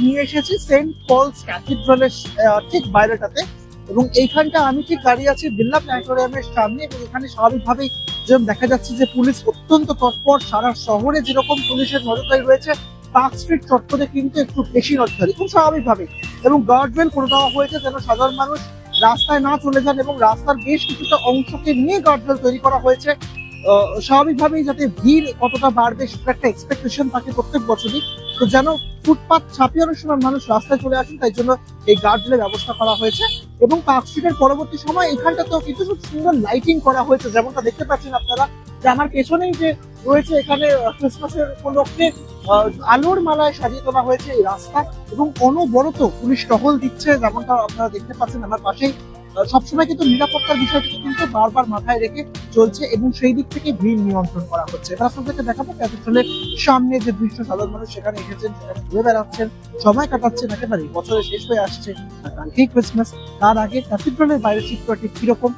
নিয়ে এসেছি Saint Paul's ক্যাথিড্রালের ঠিক বাইরেটাতে, এবং এইখানটা আমি ঠিক দাঁড়িয়ে আছি বিড়লা প্ল্যানেটোরিয়ামের সামনে। এবং এখানে স্বাভাবিকভাবেই যেরকম দেখা যাচ্ছে যে পুলিশ অত্যন্ত তৎপর, সারা শহরে যেরকম পুলিশের নজরদারি রয়েছে পার্ক স্ট্রিট চত্বরে কিন্তু একটু বেশি নজরদারি, খুব স্বাভাবিকভাবেই। এবং গার্ডওয়েল করে দেওয়া হয়েছে যেন সাধারণ মানুষ রাস্তায় না চলে যান, এবং রাস্তার বেশ কিছুটা অংশকে নিয়ে গার্ডওয়েল তৈরি করা হয়েছে স্বাভাবিকভাবেই যাতে ভিড় কতটা বাড়বে সেটা একটা এক্সপেকটেশন থাকে প্রত্যেক বছরই। তো যেন ফুটপাথ ছাপিয়ে অনেক সময় মানুষ রাস্তায় চলে আসেন, তাই জন্য এই গার্ডওয়েলের ব্যবস্থা করা হয়েছে। এবং পার্ক স্ট্রিটের পরবর্তী সময় এখানটাতেও কিন্তু খুব সুন্দর লাইটিং করা হয়েছে, যেমনটা দেখতে পাচ্ছেন আপনারা যে আমার পেছনেই যে রয়েছে এখানে ক্রিসমাসের উপলক্ষে আলোর মালায় সাজিয়ে তোলা হয়েছে এই রাস্তা। এবং অনবরত পুলিশ টহল দিচ্ছে, যেমনটা আপনারা দেখতে পাচ্ছেন আমার পাশেই। সবসময় কিন্তু নিরাপত্তার বিষয়টিকে কিন্তু বারবার মাথায় রেখে চলছে, এবং সেই দিক থেকে ভিড় নিয়ন্ত্রণ করা হচ্ছে। এবার আপনাদেরকে দেখাবো ক্যাথিড্রালের সামনে যে দৃশ্য, সাধারণ মানুষ সেখানে এসেছেন, সেখানে ঘুরে বেড়াচ্ছেন, সময় কাটাচ্ছেন। একেবারে বছরের শেষ হয়ে আসছে, কালকেই ক্রিসমাস। তার আগে ক্যাথিড্রালের বাইরের চিত্রটি কিরকম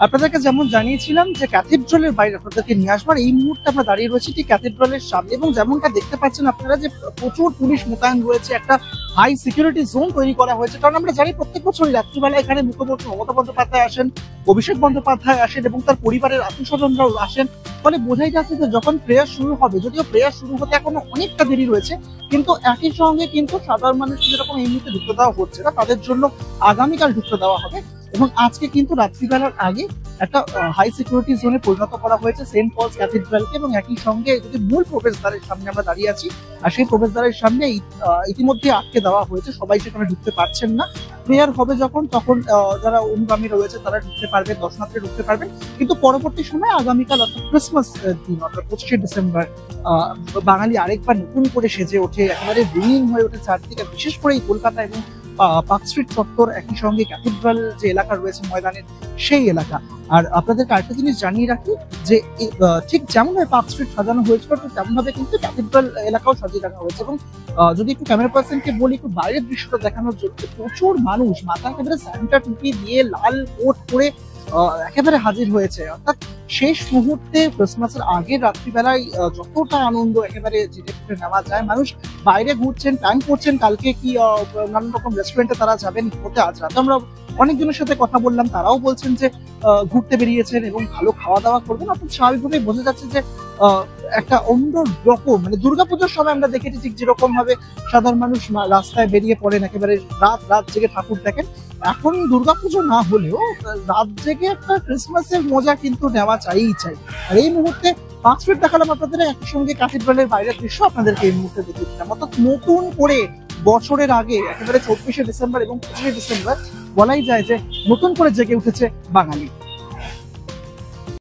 আপনাদেরকে যেমন জানিয়েছিলাম যে ক্যাথিড্রালের বাইরে আপনাদেরকে নিয়ে আসবার, এই মুহূর্তে আমরা দাঁড়িয়ে রয়েছি ঠিক ক্যাথিড্রালের সামনে। এবং যেমনটা দেখতে পাচ্ছেন আপনারা যে প্রচুর পুলিশ মোতায়েন রয়েছে, একটা হাই সিকিউরিটি জোন তৈরি করা হয়েছে। কারণ আমরা জানি প্রত্যেক বছরই রাত্রিবেলা এখানে মুখ্যমন্ত্রী মমতা বন্দ্যোপাধ্যায় আসেন, অভিষেক বন্দ্যোপাধ্যায় আসেন, এবং তার পরিবারের আত্মীয়স্বজনরাও আসেন। ফলে বোঝাই যাচ্ছে যে যখন প্রেয়ার শুরু হবে, যদিও প্রেয়ার শুরু হতে এখনো অনেকটা দেরি রয়েছে, কিন্তু একই সঙ্গে কিন্তু সাধারণ মানুষকে যেরকম এই মুহূর্তে ঢুকতে দেওয়া হচ্ছে না, তাদের জন্য আগামীকাল ঢুকতে দেওয়া হবে। এবং আজকে কিন্তু রাত্রিবেলার আগে একটা হাই সিকিউরিটি জোনে পরিণত করা হয়েছে সেন্ট পলস ক্যাথিড্রালকে। এবং একই সঙ্গে যদি মূল প্রবেশদ্বারের সামনে আমরা দাঁড়িয়ে আছি, আর সেই প্রবেশদ্বারের সামনে ইতিমধ্যে আটকে দেওয়া হয়েছে, সবাই সেখানে ঢুকতে পারছেন না। প্রেয়ার হবে যখন, তখন যারা অনুগামী রয়েছে তারা ঢুকতে পারবেন, দর্শনার্থী ঢুকতে পারবেন। কিন্তু পরবর্তী সময় আগামীকাল অর্থাৎ ক্রিসমাস দিন অর্থাৎ 25শে ডিসেম্বর বাঙালি আরেকবার নতুন করে সেজে ওঠে, একেবারে রঙিন হয়ে ওঠে চারদিকে, বিশেষ করে এই কলকাতা এবং পার্ক স্ট্রিট চত্বর, একই সঙ্গে ক্যাথিড্রাল যে এলাকা রয়েছে ময়দানের সেই এলাকা। আর আপনাদেরকে আরেকটা জিনিস জানিয়ে রাখি যে ঠিক যেমনভাবে পার্ক স্ট্রিট সাজানো হয়েছিল ঠিক তেমনভাবে কিন্তু ক্যাথিড্রাল এলাকাও সাজিয়ে রাখা হয়েছে। এবং যদি একটু ক্যামেরা পার্সনকে বলি একটু বাইরের দৃশ্যটা দেখানোর জন্য, প্রচুর মানুষ মাথায় একেবারে সান্টা টুপি দিয়ে লাল কোট পরে একেবারে হাজির হয়েছে। অর্থাৎ শেষ মুহূর্তে ক্রিসমাসের আগের রাত্রিবেলায় যতটা আনন্দ একেবারে জিতে নেওয়া যায়, মানুষ বাইরে ঘুরছেন, প্ল্যান করছেন কালকে কি নানান রকম রেস্টুরেন্টে তারা যাবেন ঘুরতে। আজ রাতে আমরা অনেকজনের সাথে কথা বললাম, তারাও বলছেন যে ঘুরতে বেরিয়েছেন এবং ভালো খাওয়া দাওয়া করবেন। অর্থাৎ স্বাভাবিকভাবেই বোঝা যাচ্ছে যে একটা অন্য রকম, মানে দুর্গাপুজোর সময় আমরা দেখেছি ঠিক যেরকম ভাবে সাধারণ মানুষ রাস্তায় বেরিয়ে পড়েন, একেবারে রাত জেগে ঠাকুর দেখেন। এখন দুর্গাপুজো না হলেও রাত জেগে একটা ক্রিসমাসের মজা কিন্তু নেওয়া চাই। আর এই মুহূর্তে পার্ক স্ট্রিট দেখালাম আপনাদের, একই সঙ্গে ক্যাথিড্রালের বাইরের দৃশ্য আপনাদেরকে এই মুহূর্তে দেখে দিলাম। অর্থাৎ নতুন করে বছরের আগে একেবারে 24শে ডিসেম্বর এবং 25শে ডিসেম্বর বলাই যায় যে নতুন করে জেগে উঠেছে বাঙালি।